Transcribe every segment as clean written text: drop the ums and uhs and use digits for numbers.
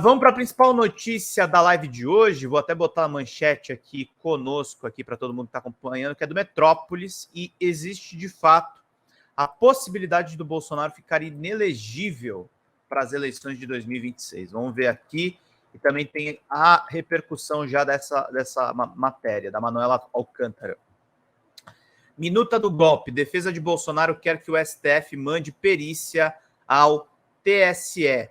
Vamos para a principal notícia da live de hoje. Vou até botar a manchete aqui conosco, aqui para todo mundo que está acompanhando, que é do Metrópolis, e existe de fato a possibilidade do Bolsonaro ficar inelegível para as eleições de 2026. Vamos ver aqui. E também tem a repercussão já dessa matéria, da Manuela Alcântara. Minuta do golpe. Defesa de Bolsonaro quer que o STF mande perícia ao TSE.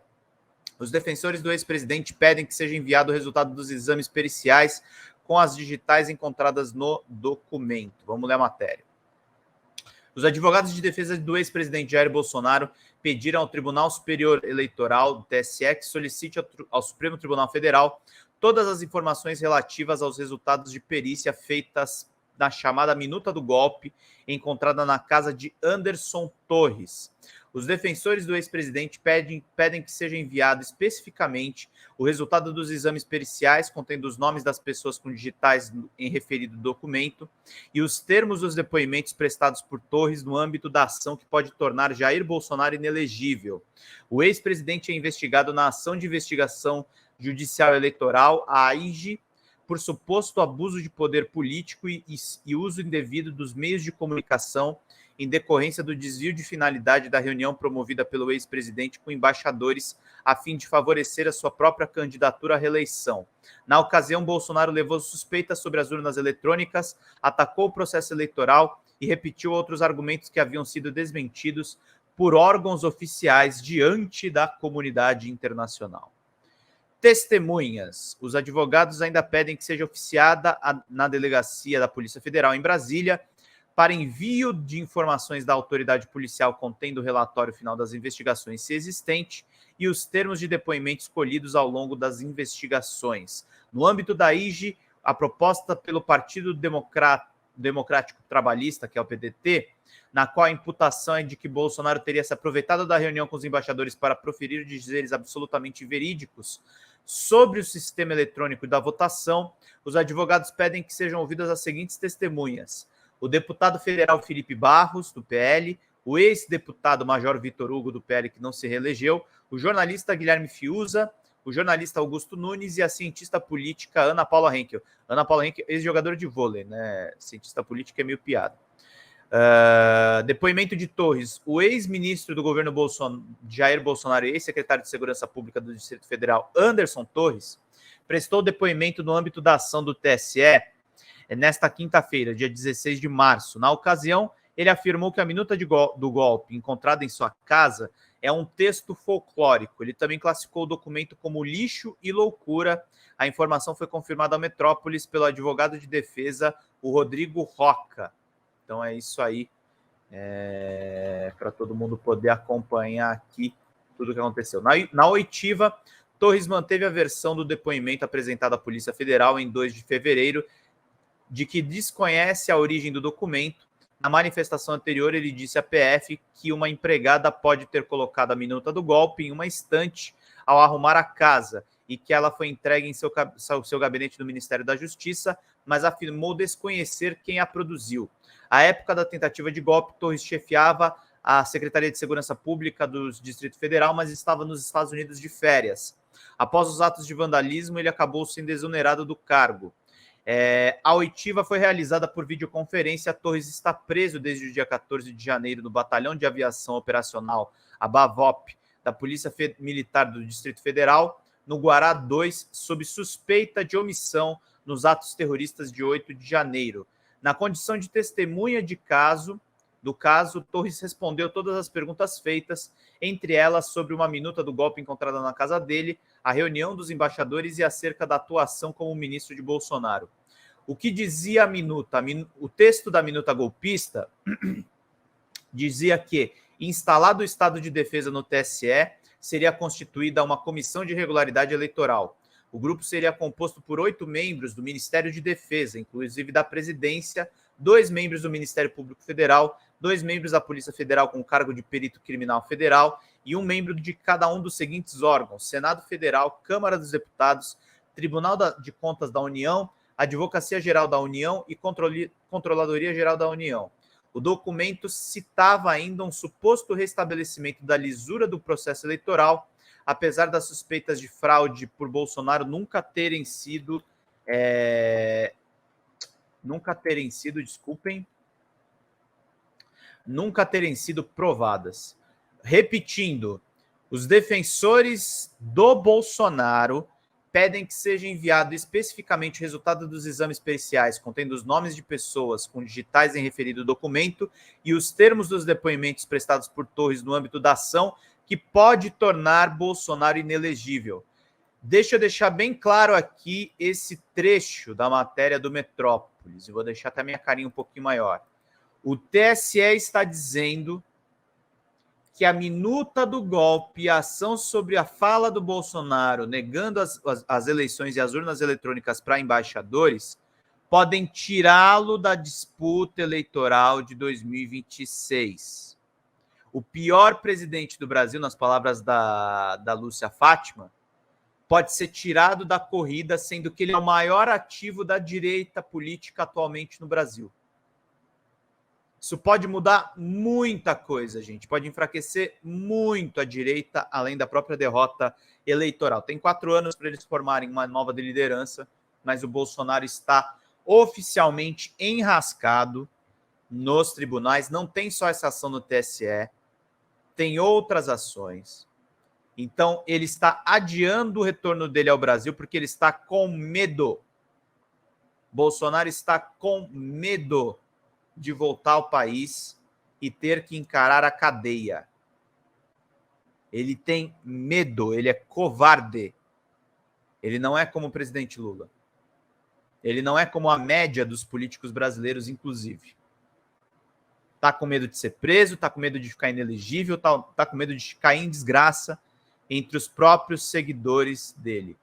Os defensores do ex-presidente pedem que seja enviado o resultado dos exames periciais com as digitais encontradas no documento. Vamos ler a matéria. Os advogados de defesa do ex-presidente Jair Bolsonaro pediram ao Tribunal Superior Eleitoral, do TSE, que solicite ao Supremo Tribunal Federal todas as informações relativas aos resultados de perícia feitas na chamada minuta do golpe, encontrada na casa de Anderson Torres. Os defensores do ex-presidente pedem que seja enviado especificamente o resultado dos exames periciais, contendo os nomes das pessoas com digitais em referido documento, e os termos dos depoimentos prestados por Torres no âmbito da ação que pode tornar Jair Bolsonaro inelegível. O ex-presidente é investigado na ação de investigação judicial eleitoral, a AIJE, por suposto abuso de poder político e uso indevido dos meios de comunicação em decorrência do desvio de finalidade da reunião promovida pelo ex-presidente com embaixadores a fim de favorecer a sua própria candidatura à reeleição. Na ocasião, Bolsonaro levou suspeitas sobre as urnas eletrônicas, atacou o processo eleitoral e repetiu outros argumentos que haviam sido desmentidos por órgãos oficiais diante da comunidade internacional. Testemunhas. Os advogados ainda pedem que seja oficiada na delegacia da Polícia Federal em Brasília para envio de informações da autoridade policial contendo o relatório final das investigações, se existente, e os termos de depoimento escolhidos ao longo das investigações. No âmbito da IGE, a proposta pelo Partido Democrático Trabalhista, que é o PDT, na qual a imputação é de que Bolsonaro teria se aproveitado da reunião com os embaixadores para proferir dizeres absolutamente verídicos sobre o sistema eletrônico da votação, os advogados pedem que sejam ouvidas as seguintes testemunhas: o deputado federal Felipe Barros, do PL, o ex-deputado Major Vitor Hugo, do PL, que não se reelegeu, o jornalista Guilherme Fiuza, o jornalista Augusto Nunes e a cientista política Ana Paula Henkel. Ana Paula Henkel, ex-jogadora de vôlei, né? Cientista política é meio piada. Depoimento de Torres. O ex-ministro do governo Jair Bolsonaro e ex-secretário de Segurança Pública do Distrito Federal, Anderson Torres, prestou depoimento no âmbito da ação do TSE nesta quinta-feira, dia 16 de março. Na ocasião, ele afirmou que a minuta do golpe encontrada em sua casa é um texto folclórico. Ele também classificou o documento como lixo e loucura. A informação foi confirmada ao Metrópolis pelo advogado de defesa, o Rodrigo Roca. Então é isso aí, para todo mundo poder acompanhar aqui tudo o que aconteceu. Na oitiva, Torres manteve a versão do depoimento apresentado à Polícia Federal em 2 de fevereiro, de que desconhece a origem do documento. Na manifestação anterior, ele disse à PF que uma empregada pode ter colocado a minuta do golpe em uma estante ao arrumar a casa e que ela foi entregue em seu gabinete do Ministério da Justiça, mas afirmou desconhecer quem a produziu. À época da tentativa de golpe, Torres chefiava a Secretaria de Segurança Pública do Distrito Federal, mas estava nos Estados Unidos de férias. Após os atos de vandalismo, ele acabou sendo exonerado do cargo. A oitiva foi realizada por videoconferência. Torres está preso desde o dia 14 de janeiro no Batalhão de Aviação Operacional, a BAVOP, da Polícia Militar do Distrito Federal, no Guará 2, sob suspeita de omissão nos atos terroristas de 8 de janeiro. Na condição de testemunha do caso, Torres respondeu todas as perguntas feitas, entre elas sobre uma minuta do golpe encontrada na casa dele, a reunião dos embaixadores e acerca da atuação como ministro de Bolsonaro. O que dizia a minuta? O texto da minuta golpista dizia que, instalado o estado de defesa no TSE, seria constituída uma comissão de regularidade eleitoral. O grupo seria composto por 8 membros do Ministério de Defesa, inclusive da presidência, 2 membros do Ministério Público Federal, 2 membros da Polícia Federal com cargo de perito criminal federal e 1 membro de cada um dos seguintes órgãos: Senado Federal, Câmara dos Deputados, Tribunal de Contas da União, Advocacia Geral da União e Controladoria Geral da União. O documento citava ainda um suposto restabelecimento da lisura do processo eleitoral, apesar das suspeitas de fraude por Bolsonaro nunca terem sido, nunca terem sido provadas. Repetindo, os defensores do Bolsonaro pedem que seja enviado especificamente o resultado dos exames periciais contendo os nomes de pessoas com digitais em referido documento e os termos dos depoimentos prestados por Torres no âmbito da ação que pode tornar Bolsonaro inelegível. Deixa eu deixar bem claro aqui esse trecho da matéria do Metrópolis. Eu vou deixar até minha carinha um pouquinho maior. O TSE está dizendo que a minuta do golpe e a ação sobre a fala do Bolsonaro negando as eleições e as urnas eletrônicas para embaixadores podem tirá-lo da disputa eleitoral de 2026. O pior presidente do Brasil, nas palavras da Lúcia Fátima, pode ser tirado da corrida, sendo que ele é o maior ativo da direita política atualmente no Brasil. Isso pode mudar muita coisa, gente. Pode enfraquecer muito a direita, além da própria derrota eleitoral. Tem 4 anos para eles formarem uma nova liderança, mas o Bolsonaro está oficialmente enrascado nos tribunais. Não tem só essa ação no TSE, tem outras ações. Então, ele está adiando o retorno dele ao Brasil porque ele está com medo. Bolsonaro está com medo de voltar ao país e ter que encarar a cadeia. Ele tem medo, ele é covarde. Ele não é como o presidente Lula. Ele não é como a média dos políticos brasileiros, inclusive. Tá com medo de ser preso, tá com medo de ficar inelegível, tá com medo de cair em desgraça entre os próprios seguidores dele.